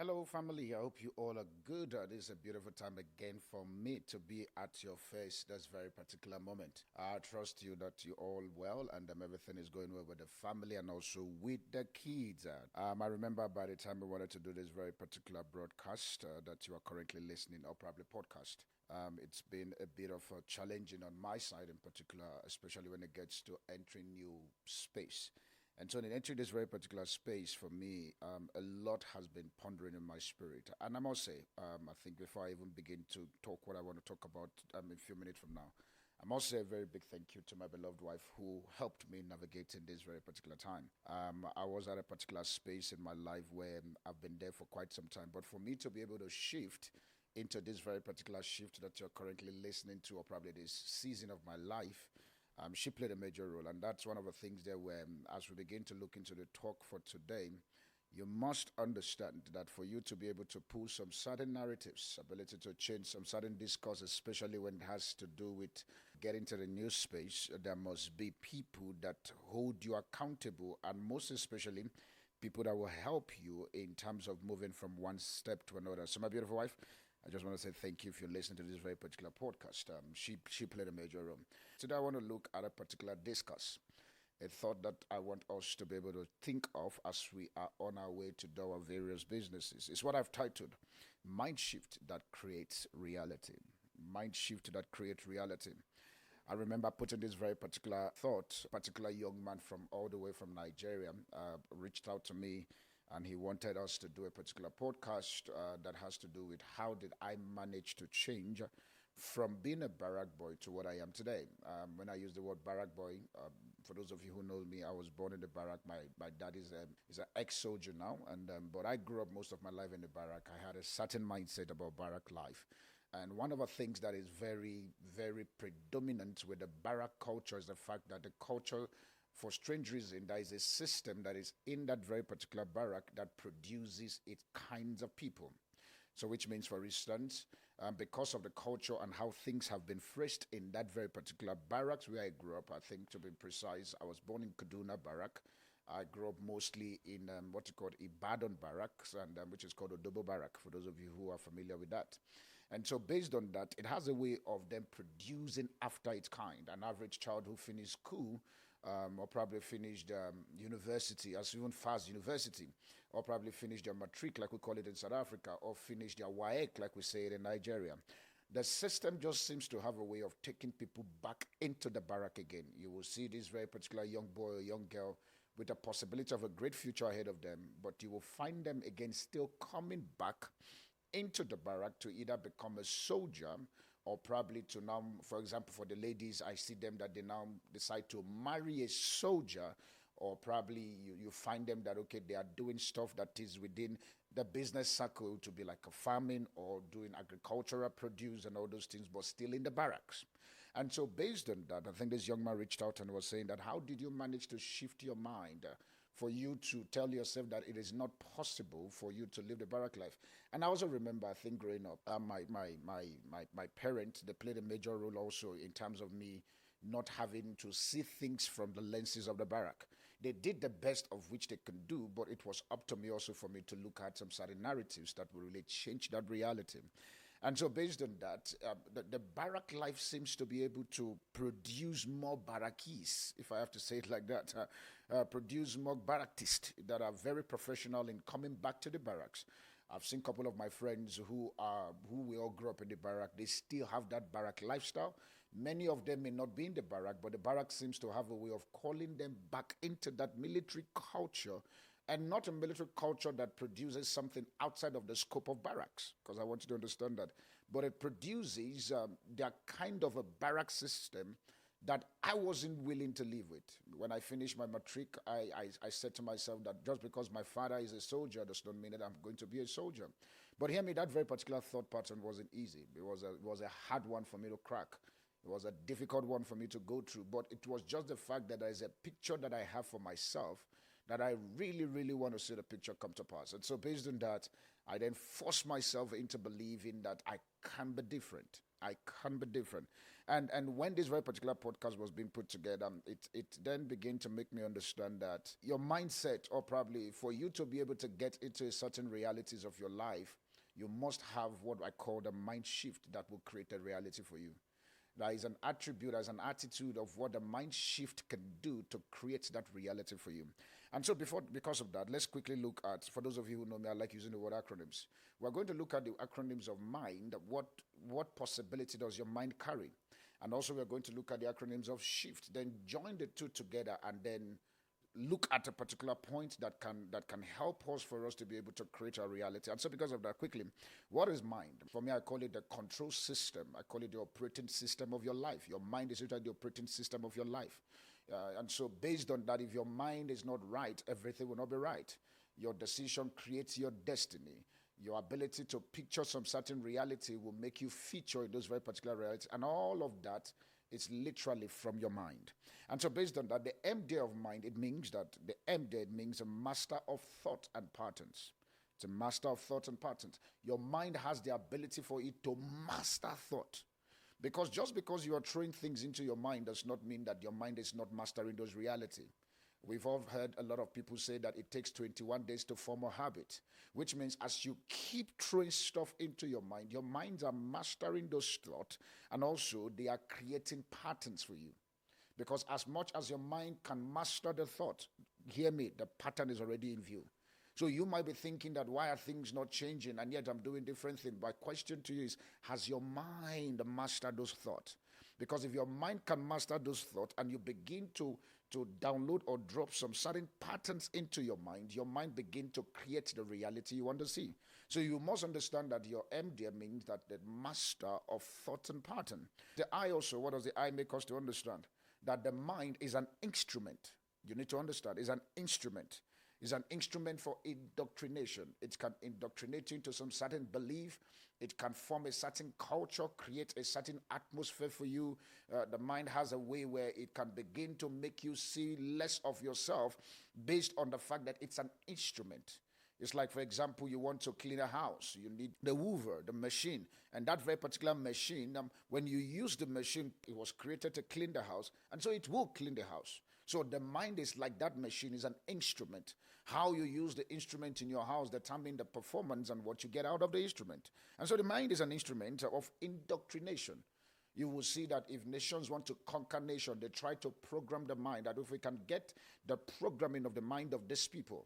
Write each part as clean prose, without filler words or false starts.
Hello, family. I hope you all are good. This is a beautiful time again for me to be at your face this very particular moment. I trust you that you all well and everything is going well with the family and also with the kids. I remember by the time we wanted to do this very particular broadcast that you are currently listening or probably podcast. It's been a bit of a challenging on my side in particular, especially when it gets to entering new space. And so, in entering this very particular space, for me, a lot has been pondering in my spirit. And I must say, I think before I even begin to talk what I want to talk about in a few minutes from now, I must say a very big thank you to my beloved wife who helped me navigating this very particular time. I was at a particular space in my life where I've been there for quite some time. But for me to be able to shift into this very particular shift that you're currently listening to, or probably this season of my life, she played a major role, and that's one of the things there where, as we begin to look into the talk for today, you must understand that for you to be able to pull some certain narratives, ability to change some certain discourse, especially when it has to do with getting to the new space, there must be people that hold you accountable, and most especially, people that will help you in terms of moving from one step to another. So, my beautiful wife, I just want to say thank you if you're listening to this very particular podcast. She played a major role. Today I want to look at a particular discourse, a thought that I want us to be able to think of as we are on our way to do our various businesses. It's what I've titled Mindshift that creates reality. Mindshift that creates reality. I remember putting this very particular thought. A particular young man from all the way from Nigeria reached out to me, and he wanted us to do a particular podcast that has to do with how did I manage to change from being a barrack boy to what I am today. When I use the word barrack boy, for those of you who know me, I was born in the barrack. My dad is an ex-soldier now, and but I grew up most of my life in the barrack. I had a certain mindset about barrack life. And one of the things that is very, very predominant with the barrack culture is the fact that the culture, for strange reason, there is a system that is in that very particular barrack that produces its kinds of people. So which means, for instance, because of the culture and how things have been phrased in that very particular barracks where I grew up, I think to be precise, I was born in Kaduna Barrack. I grew up mostly in what you call Ibadan Barracks, and which is called Odobo Barrack, for those of you who are familiar with that. And so based on that, it has a way of them producing after its kind. An average child who finished school or probably finished university, as even fast university, or probably finished their matric, like we call it in South Africa, or finished their WAEC, like we say it in Nigeria. The system just seems to have a way of taking people back into the barrack again. You will see this very particular young boy or young girl with the possibility of a great future ahead of them, but you will find them again still coming back into the barrack to either become a soldier or probably to now, for example, for the ladies, I see them that they now decide to marry a soldier, or probably you find them that, okay, they are doing stuff that is within the business circle to be like a farming or doing agricultural produce and all those things, but still in the barracks. And so based on that, I think this young man reached out and was saying that, how did you manage to shift your mind for you to tell yourself that it is not possible for you to live the barrack life? And I also remember, I think growing up, my parents, they played a major role also in terms of me not having to see things from the lenses of the barrack. They did the best of which they could do, but it was up to me also for me to look at some certain narratives that will really change that reality. And so based on that, the barrack life seems to be able to produce more barrackies, if I have to say it like that, produce more barrackists that are very professional in coming back to the barracks. I've seen a couple of my friends who we all grew up in the barrack. They still have that barrack lifestyle. Many of them may not be in the barrack, but the barrack seems to have a way of calling them back into that military culture, and not a military culture that produces something outside of the scope of barracks, because I want you to understand that. But it produces their kind of a barrack system that I wasn't willing to live with. When I finished my matric, I said to myself that just because my father is a soldier does not mean that I'm going to be a soldier. But hear me, that very particular thought pattern wasn't easy. It was a hard one for me to crack. It was a difficult one for me to go through, but it was just the fact that there is a picture that I have for myself that I really, really want to see the picture come to pass. And so based on that, I then forced myself into believing that I can be different. I can be different. And when this very particular podcast was being put together, it then began to make me understand that your mindset, or probably for you to be able to get into certain realities of your life, you must have what I call the mind shift that will create a reality for you. There is an attribute, there's an attitude of what the mind shift can do to create that reality for you. And so because of that, let's quickly look at, for those of you who know me, I like using the word acronyms. We're going to look at the acronyms of mind. What possibility does your mind carry? And also we're going to look at the acronyms of shift. Then join the two together and then look at a particular point that can help us for us to be able to create a reality. And so because of that, quickly, what is mind? For me, I call it the control system. I call it the operating system of your life. Your mind is literally the operating system of your life. And so based on that, if your mind is not right, everything will not be right. Your decision creates your destiny. Your ability to picture some certain reality will make you feature in those very particular realities. And all of that is literally from your mind. And so based on that, the MD of mind, it means that the MD means a master of thought and patterns. It's a master of thought and patterns. Your mind has the ability for it to master thought. Because just because you are throwing things into your mind does not mean that your mind is not mastering those reality. We've all heard a lot of people say that it takes 21 days to form a habit, which means as you keep throwing stuff into your minds are mastering those thoughts, and also they are creating patterns for you. Because as much as your mind can master the thought, hear me, the pattern is already in view. So you might be thinking that why are things not changing and yet I'm doing different things. My question to you is, has your mind mastered those thoughts? Because if your mind can master those thoughts and you begin to download or drop some certain patterns into your mind begin to create the reality you want to see. So you must understand that your MD means that the master of thought and pattern. The I also, what does the I make us to understand? That the mind is an instrument. You need to understand, it's an instrument. It's an instrument for indoctrination. It can indoctrinate you into some certain belief. It can form a certain culture, create a certain atmosphere for you. The mind has a way where it can begin to make you see less of yourself based on the fact that it's an instrument. It's like, for example, you want to clean a house. You need the hoover, the machine. And that very particular machine, when you use the machine, it was created to clean the house. And so it will clean the house. So the mind is like that machine, is an instrument. How you use the instrument in your house determines the performance and what you get out of the instrument. And so the mind is an instrument of indoctrination. You will see that if nations want to conquer nation, they try to program the mind. That if we can get the programming of the mind of these people.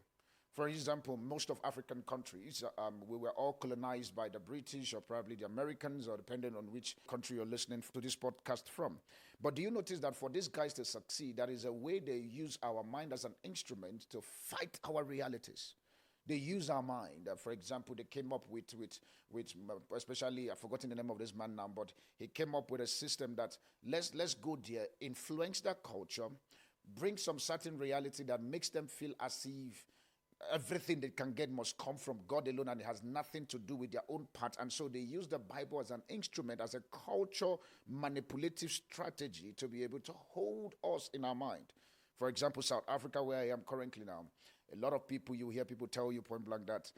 For example, most of African countries, we were all colonized by the British or probably the Americans, or depending on which country you're listening to this podcast from. But do you notice that for these guys to succeed, that is a way they use our mind as an instrument to fight our realities. They use our mind. For example, they came up with especially, I've forgotten the name of this man now, but he came up with a system that let's go there, influence their culture, bring some certain reality that makes them feel as if everything they can get must come from God alone, and it has nothing to do with their own part. And so they use the Bible as an instrument, as a culture manipulative strategy to be able to hold us in our mind. For example, South Africa, where I am currently now, a lot of people, you hear people tell you point blank that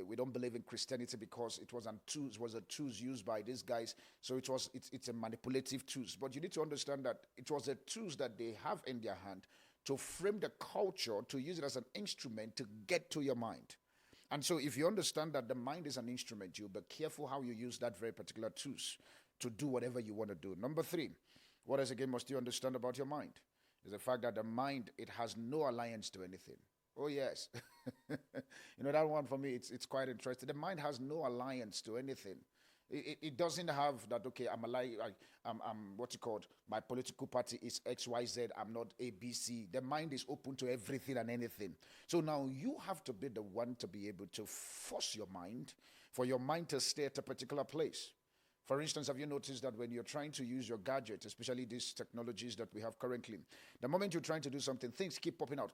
we don't believe in Christianity because it was a tools used by these guys. So it's a manipulative tools. But you need to understand that it was a tools that they have in their hand to frame the culture, to use it as an instrument to get to your mind. And so if you understand that the mind is an instrument, you'll be careful how you use that very particular tools to do whatever you want to do. Number 3, what else again must you understand about your mind? Is the fact that the mind, it has no alliance to anything. Oh, yes. That one for me, it's quite interesting. The mind has no alliance to anything. It doesn't have that, okay, I'm what's it called? My political party is XYZ, I'm not ABC. The mind is open to everything and anything. So now you have to be the one to be able to force your mind, for your mind to stay at a particular place. For instance, have you noticed that when you're trying to use your gadget, especially these technologies that we have currently, the moment you're trying to do something, things keep popping out.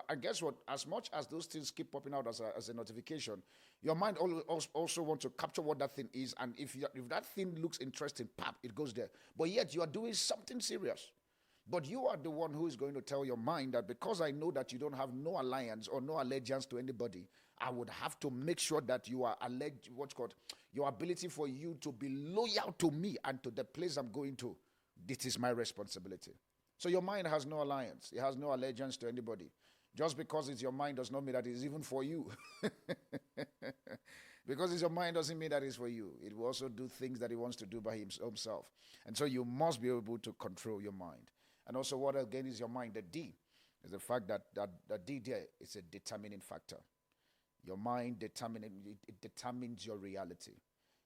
And guess what? As much as those things keep popping out as a notification, your mind also wants to capture what that thing is. And if that thing looks interesting, pop, it goes there. But yet you are doing something serious. But you are the one who is going to tell your mind that because I know that you don't have no alliance or no allegiance to anybody, I would have to make sure that you are your ability for you to be loyal to me and to the place I'm going to. This is my responsibility. So your mind has no alliance. It has no allegiance to anybody. Just because it's your mind does not mean that it's even for you. Because it's your mind doesn't mean that it's for you. It will also do things that it wants to do by himself. And so you must be able to control your mind. And also what again is your mind? The D is the fact that the D there is a determining factor. Your mind determines your reality.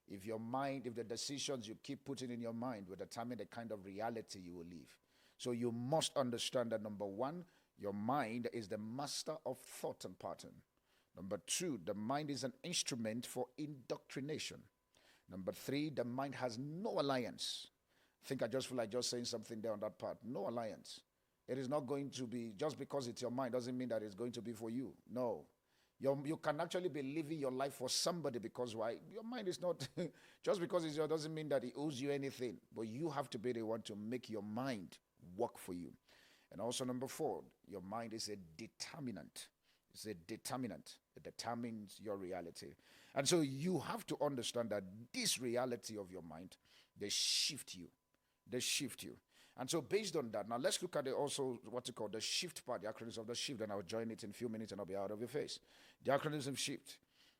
If the decisions you keep putting in your mind will determine the kind of reality you will live. So you must understand that number one, your mind is the master of thought and pattern. Number two, the mind is an instrument for indoctrination. Number three, the mind has no alliance. I think I just feel like just saying something there on that part. No alliance. It is not going to be, just because it's your mind doesn't mean that it's going to be for you. No. You can actually be living your life for somebody because why? Your mind is not, just because it's yours doesn't mean that it owes you anything. But you have to be the one to make your mind work for you. And also number four, your mind is a determinant. It's a determinant. It determines your reality. And so you have to understand that this reality of your mind, they shift you. They shift you. And so based on that, now let's look at also what you call the shift part, the acronyms of the shift, and I'll join it in a few minutes and I'll be out of your face. The acronyms of shift.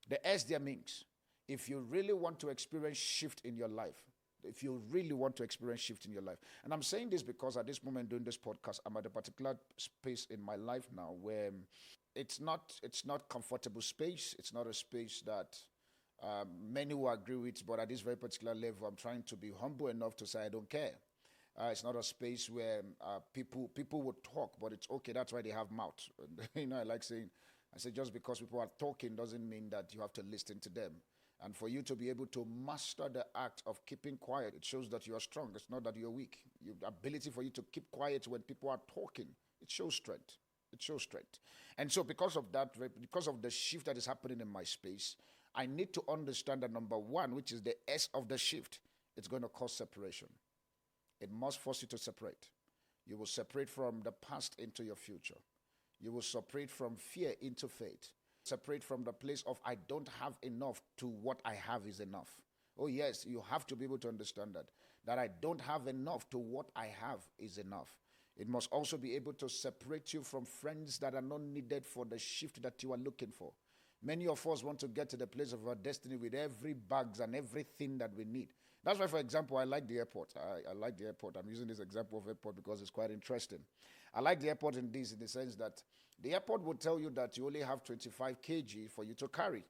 The S there means if you really want to experience shift in your life, if you really want to experience shift in your life. And I'm saying this because at this moment doing this podcast, I'm at a particular space in my life now where it's not comfortable space. It's not a space that many will agree with, but at this very particular level, I'm trying to be humble enough to say I don't care. It's not a space where people would talk, but it's okay. That's why they have mouth. I like saying, I say just because people are talking doesn't mean that you have to listen to them. And for you to be able to master the act of keeping quiet, it shows that you are strong. It's not that you're weak. The ability for you to keep quiet when people are talking, it shows strength. It shows strength. And so because of that, because of the shift that is happening in my space, I need to understand that number one, which is the S of the shift, it's going to cause separation. It must force you to separate. You will separate from the past into your future. You will separate from fear into faith. Separate from the place of I don't have enough to what I have is enough. Oh yes, you have to be able to understand that I don't have enough to what I have is enough. It must also be able to separate you from friends that are not needed for the shift that you are looking for. Many of us want to get to the place of our destiny with every bags and everything that we need. That's why, for example, I like the airport. I like the airport. I'm using this example of airport because it's quite interesting. I like the airport in the sense that the airport will tell you that you only have 25 kg for you to carry.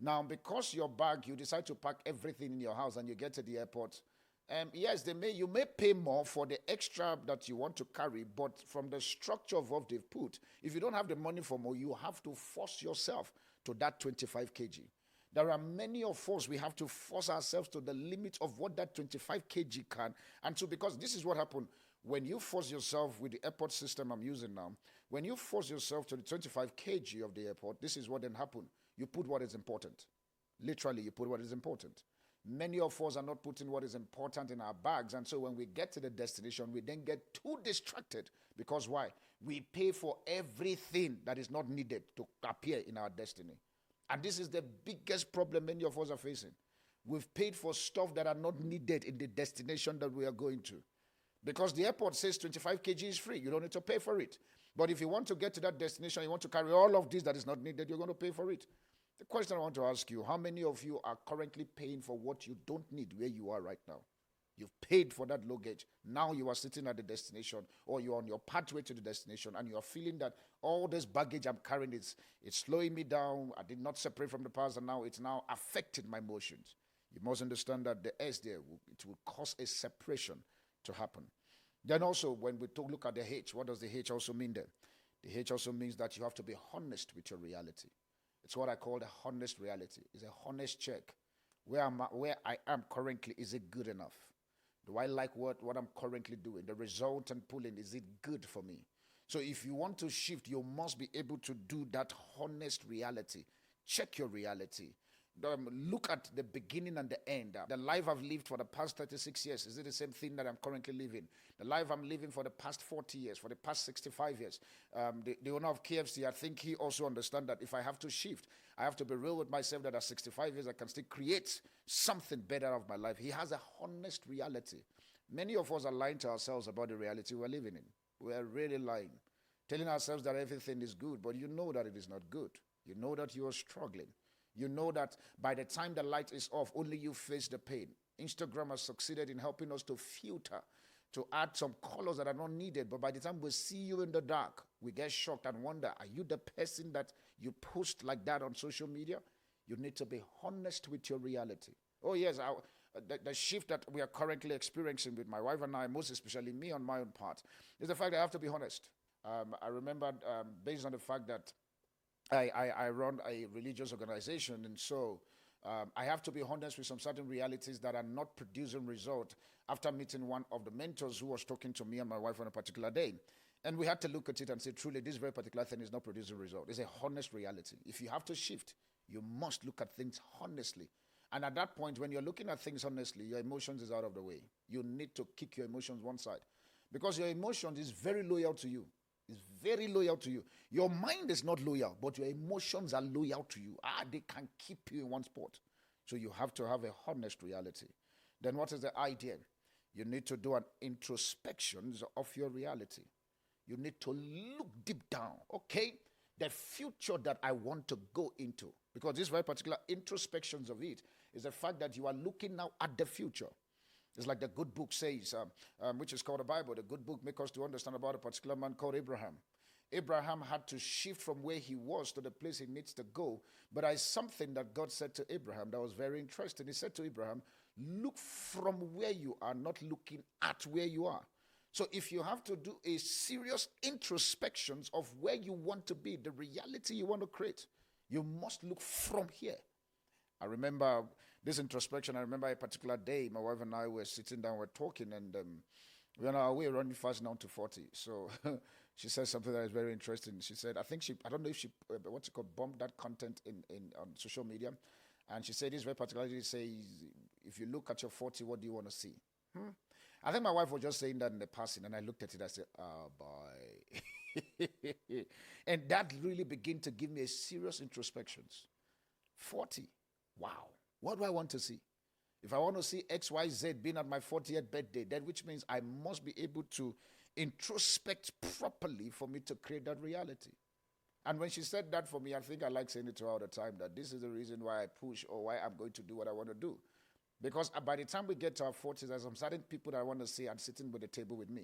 Now, because your bag, you decide to pack everything in your house and you get to the airport, yes, you may pay more for the extra that you want to carry, but from the structure of what they've put, if you don't have the money for more, you have to force yourself to that 25 kg. There are many of us, we have to force ourselves to the limit of what that 25 kg can. And so because this is what happened, when you force yourself with the airport system I'm using now, when you force yourself to the 25 kg of the airport, this is what then happened. You put what is important. Literally, you put what is important. Many of us are not putting what is important in our bags. And so when we get to the destination, we then get too distracted. Because why? We pay for everything that is not needed to appear in our destiny. And this is the biggest problem many of us are facing. We've paid for stuff that are not needed in the destination that we are going to. Because the airport says 25 kg is free. You don't need to pay for it. But if you want to get to that destination, you want to carry all of this that is not needed, you're going to pay for it. The question I want to ask you, how many of you are currently paying for what you don't need where you are right now? You've paid for that luggage. Now you are sitting at the destination or you're on your pathway to the destination and you are feeling that all this baggage I'm carrying, it's slowing me down. I did not separate from the past and now it's now affecting my emotions. You must understand that the S there, it will cause a separation to happen. Then also when we look at the H, what does the H also mean then? The H also means that you have to be honest with your reality. It's what I call the honest reality. It's a honest check. Where I am currently, is it good enough? Do I like what I'm currently doing? The result and pulling, is it good for me? So if you want to shift, you must be able to do that honest reality. Check your reality. look at the beginning and the end. The life I've lived for the past 36 years, is it the same thing that I'm currently living? The life I'm living for the past 40 years, for the past 65 years. The owner of KFC, I think he also understands that if I have to shift, I have to be real with myself that at 65 years I can still create something better of my life. He has a honest reality. Many of us are lying to ourselves about the reality we're living in. We are really lying, telling ourselves that everything is good, but you know that it is not good. You know that you are struggling. You know that by the time the light is off, only you face the pain. Instagram has succeeded in helping us to filter, to add some colors that are not needed. But by the time we see you in the dark, we get shocked and wonder, are you the person that you post like that on social media? You need to be honest with your reality. Oh, yes, the shift that we are currently experiencing with my wife and I, most especially me on my own part, is the fact that I have to be honest. I remember, based on the fact that I run a religious organization, and so I have to be honest with some certain realities that are not producing result after meeting one of the mentors who was talking to me and my wife on a particular day. And we had to look at it and say, truly, this very particular thing is not producing result. It's a honest reality. If you have to shift, you must look at things honestly. And at that point, when you're looking at things honestly, your emotions is out of the way. You need to kick your emotions one side, because your emotions is very loyal to you. It's very loyal to you. Your mind is not loyal, but your emotions are loyal to you. They can keep you in one spot. So you have to have a honest reality. Then what is the idea? You need to do an introspection of your reality. You need to look deep down. Okay, the future that I want to go into, because this very particular introspections of it is the fact that you are looking now at the future. It's like the good book says, which is called the Bible. The good book makes us to understand about a particular man called Abraham. Abraham had to shift from where he was to the place he needs to go. But there is something that God said to Abraham that was very interesting. He said to Abraham, look from where you are, not looking at where you are. So if you have to do a serious introspection of where you want to be, the reality you want to create, you must look from here. I remember this introspection. I remember a particular day, my wife and I were sitting down, we're talking, and we're on our way running fast now to 40. So she said something that is very interesting. She said, I don't know if she, bombed that content on social media. And she said this very particularly says, if you look at your 40, what do you want to see? I think my wife was just saying that in the passing, and I looked at it, I said, oh boy. And that really began to give me a serious introspections. 40. Wow. What do I want to see? If I want to see XYZ being at my 40th birthday, then which means I must be able to introspect properly for me to create that reality. And when she said that for me, I think I like saying it to her all the time, that this is the reason why I push or why I'm going to do what I want to do. Because by the time we get to our 40s, there's some certain people that I want to see and sitting with the table with me.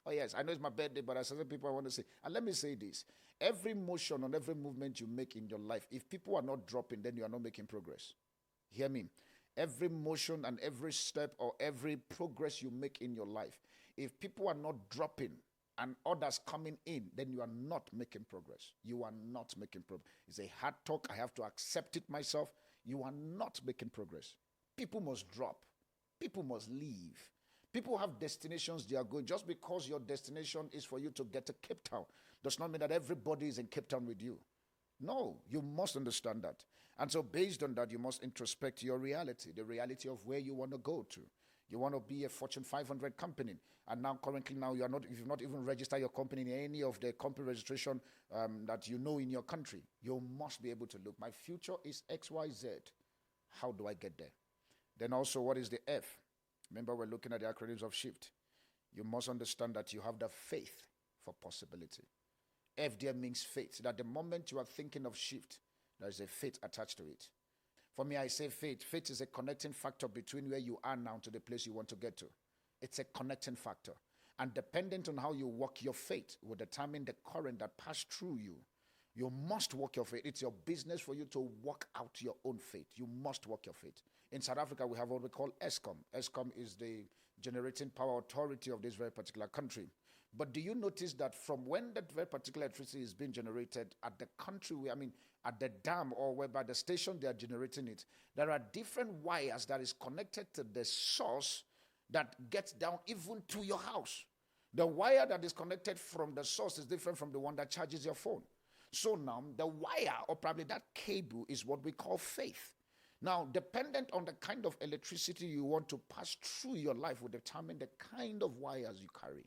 Oh yes, I know it's my birthday, but there's certain people I want to see. And let me say this. Every motion and every movement you make in your life, if people are not dropping, then you are not making progress. Hear me. Every motion and every step or every progress you make in your life, if people are not dropping and others coming in, then you are not making progress. You are not making progress. It's a hard talk. I have to accept it myself. You are not making progress. People must drop. People must leave. People have destinations they are going. Just because your destination is for you to get to Cape Town does not mean that everybody is in Cape Town with you. No, you must understand that. And so based on that, you must introspect your reality, the reality of where you want to go to. You want to be a Fortune 500 company. And now currently you've not even registered your company in any of the company registration that you know in your country. You must be able to look. My future is XYZ. How do I get there? Then also, what is the F? Remember, we're looking at the acronyms of shift. You must understand that you have the faith for possibility. F there means faith. That the moment you are thinking of shift, there is a faith attached to it. For me, I say faith. Faith is a connecting factor between where you are now to the place you want to get to. It's a connecting factor. And dependent on how you walk your faith will determine the current that pass through you. You must walk your faith. It's your business for you to walk out your own faith. You must walk your faith. In South Africa, we have what we call ESCOM. ESCOM is the generating power authority of this very particular country. But do you notice that from when that very particular electricity is being generated at the country, at the dam or whereby the station they are generating it, there are different wires that is connected to the source that gets down even to your house. The wire that is connected from the source is different from the one that charges your phone. So now the wire or probably that cable is what we call faith. Now, dependent on the kind of electricity you want to pass through your life will determine the kind of wires you carry.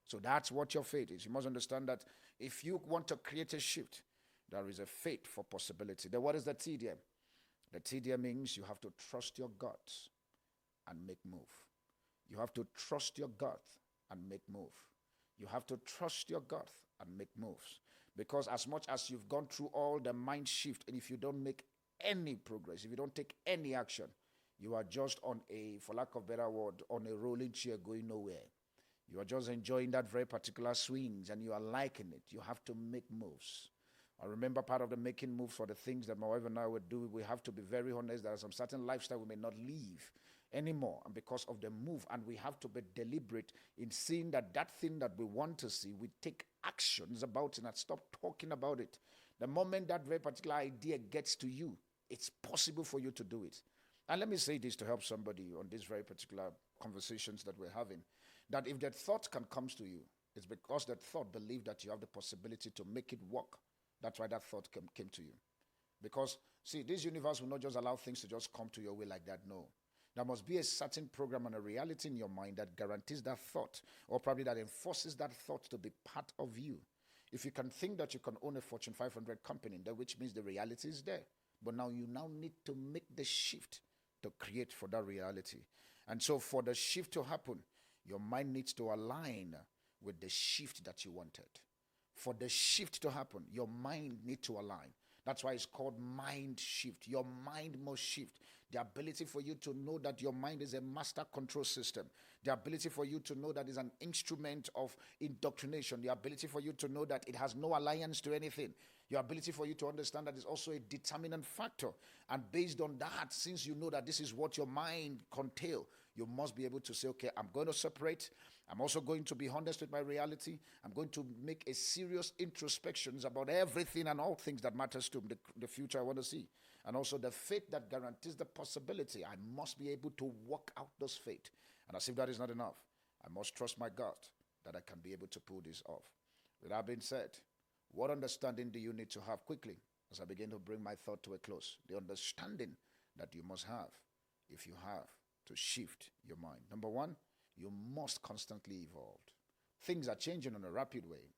So that's what your faith is. You must understand that if you want to create a shift, there is a faith for possibility. Then what is the TDM? The TDM means you have to trust your gut and make move. You have to trust your gut and make move. You have to trust your gut and make moves. Because as much as you've gone through all the mind shift, and if you don't make any progress, if you don't take any action, you are just on a, for lack of a better word, on a rolling chair going nowhere. You are just enjoying that very particular swings and you are liking it. You have to make moves. I remember part of the making moves for the things that my wife and I would do, we have to be very honest. There are some certain lifestyle we may not live anymore, and because of the move, and we have to be deliberate in seeing that that thing that we want to see, we take actions about it and stop talking about it. The moment that very particular idea gets to you, it's possible for you to do it. And let me say this to help somebody on these very particular conversations that we're having, that if that thought can come to you, it's because that thought believed that you have the possibility to make it work. That's why that thought came to you. Because, see, this universe will not just allow things to just come to your way like that, no. There must be a certain program and a reality in your mind that guarantees that thought, or probably that enforces that thought to be part of you. If you can think that you can own a Fortune 500 company, which means the reality is there. But now you need to make the shift to create for that reality. And so for the shift to happen, your mind needs to align with the shift that you wanted. For the shift to happen, your mind needs to align. That's why it's called mind shift. Your mind must shift. The ability for you to know that your mind is a master control system. The ability for you to know that it's an instrument of indoctrination. The ability for you to know that it has no alliance to anything. Your ability for you to understand that it's also a determinant factor. And based on that, since you know that this is what your mind contains, you must be able to say, okay, I'm going to separate. I'm also going to be honest with my reality. I'm going to make a serious introspections about everything and all things that matters to me, the future I want to see. And also the faith that guarantees the possibility. I must be able to work out those faith. And as if that is not enough, I must trust my God that I can be able to pull this off. With that being said, what understanding do you need to have quickly as I begin to bring my thought to a close? The understanding that you must have if you have to shift your mind. Number one, you must constantly evolve. Things are changing in a rapid way.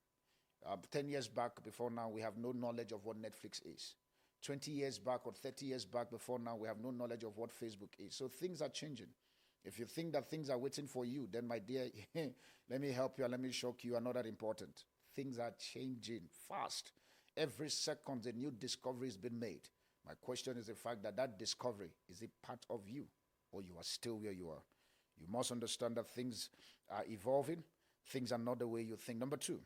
10 years back, before now, we have no knowledge of what Netflix is. 20 years back or 30 years back, before now, we have no knowledge of what Facebook is. So things are changing. If you think that things are waiting for you, then my dear, let me help you and let me shock you are not that important. Things are changing fast. Every second, a new discovery has been made. My question is the fact that that discovery, is it part of you or you are still where you are? You must understand that things are evolving. Things are not the way you think. Number two,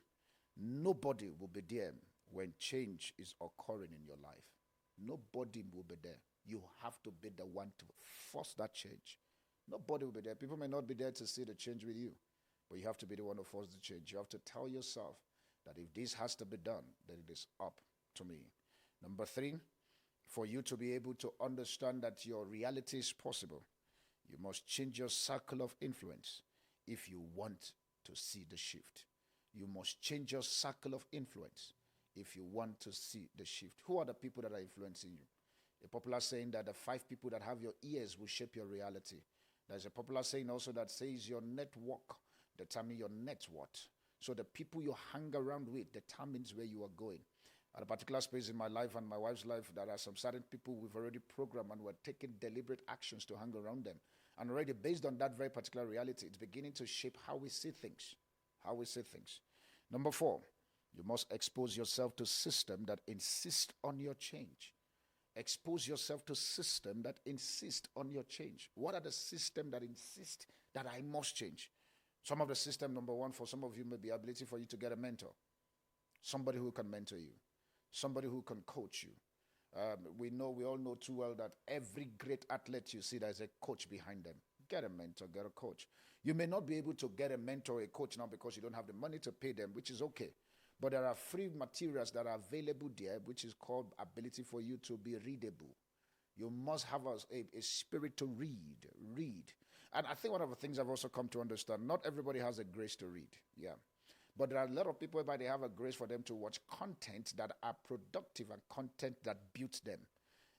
nobody will be there when change is occurring in your life. Nobody will be there. You have to be the one to force that change. Nobody will be there. People may not be there to see the change with you, but you have to be the one to force the change. You have to tell yourself that if this has to be done, then it is up to me. Number three, for you to be able to understand that your reality is possible, you must change your circle of influence if you want to see the shift. You must change your circle of influence if you want to see the shift. Who are the people that are influencing you? A popular saying that the 5 people that have your ears will shape your reality. There's a popular saying also that says your network determines your net worth. So the people you hang around with determines where you are going. At a particular space in my life and my wife's life, there are some certain people we've already programmed and we're taking deliberate actions to hang around them. And already based on that very particular reality, it's beginning to shape how we see things. Number 4, you must expose yourself to systems that insist on your change. Expose yourself to systems that insist on your change. What are the systems that insist that I must change? Some of the system, number 1, for some of you may be ability for you to get a mentor. Somebody who can mentor you. Somebody who can coach you. We all know too well that every great athlete you see, there's a coach behind them. Get a mentor, get a coach. You may not be able to get a mentor or a coach now because you don't have the money to pay them, which is okay. But there are free materials that are available there, which is called ability for you to be readable. You must have a spirit to read. And I think one of the things I've also come to understand, not everybody has a grace to read. Yeah. But there are a lot of people whereby they have a grace for them to watch content that are productive and content that builds them.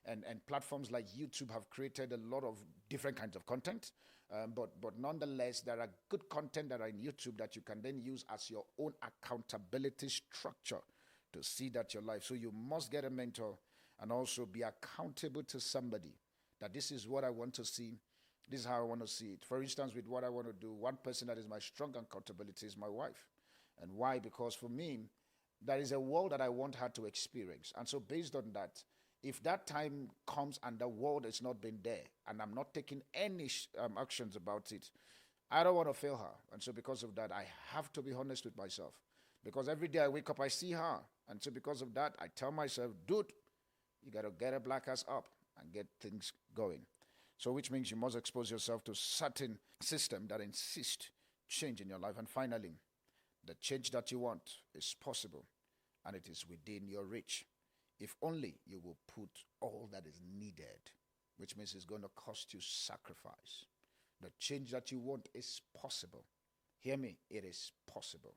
and platforms like YouTube have created a lot of different kinds of content. But nonetheless, there are good content that are in YouTube that you can then use as your own accountability structure to see that your life. So you must get a mentor and also be accountable to somebody that this is what I want to see. This is how I want to see it. For instance, with what I want to do, one person that is my strong accountability is my wife. And why? Because for me, there is a world that I want her to experience. And so based on that, if that time comes and the world has not been there and I'm not taking any actions about it, I don't want to fail her. And so because of that, I have to be honest with myself. Because every day I wake up, I see her. And so because of that, I tell myself, dude, you got to get a black ass up and get things going. So which means you must expose yourself to certain system that insist change in your life. And finally, the change that you want is possible and it is within your reach. If only you will put all that is needed, which means it's going to cost you sacrifice. The change that you want is possible. Hear me, it is possible.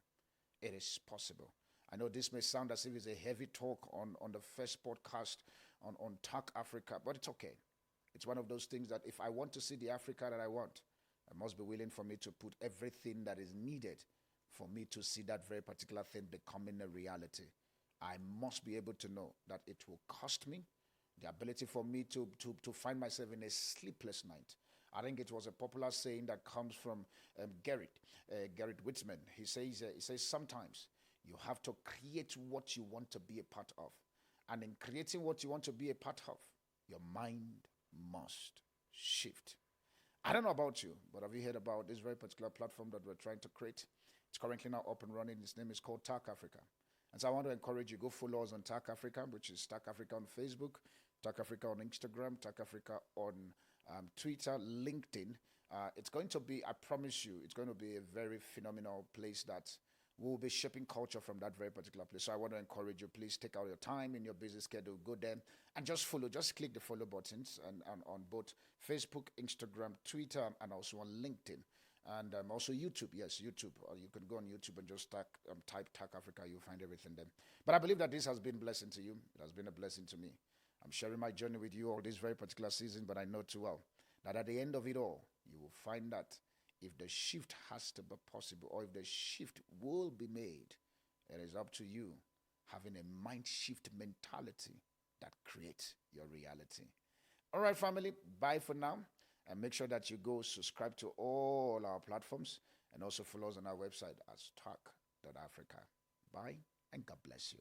It is possible. I know this may sound as if it's a heavy talk on the first podcast on TAAC Africa, but it's okay. It's one of those things that if I want to see the Africa that I want, I must be willing for me to put everything that is needed for me to see that very particular thing becoming a reality. I must be able to know that it will cost me the ability for me to find myself in a sleepless night. I think it was a popular saying that comes from Gerrit Witzman. He says sometimes you have to create what you want to be a part of. And in creating what you want to be a part of, your mind must shift. I don't know about you, but have you heard about this very particular platform that we're trying to create? It's currently now up and running. Its name is called TAAC Africa. And so I want to encourage you, go follow us on TAAC Africa, which is TAAC Africa on Facebook, TAAC Africa on Instagram, TAAC Africa on Twitter, LinkedIn. It's going to be, I promise you, it's going to be a very phenomenal place that we'll be shaping culture from that very particular place. So I want to encourage you, please take out your time in your busy schedule, go there and just follow. Just click the follow buttons and on both Facebook, Instagram, Twitter, and also on LinkedIn. And also YouTube, yes, YouTube. Or you can go on YouTube and just type TAAC Africa. You'll find everything there. But I believe that this has been a blessing to you. It has been a blessing to me. I'm sharing my journey with you all this very particular season, but I know too well that at the end of it all, you will find that if the shift has to be possible or if the shift will be made, it is up to you having a mind shift mentality that creates your reality. All right, family, bye for now. And make sure that you go subscribe to all our platforms and also follow us on our website as TAAC Africa. Bye and God bless you.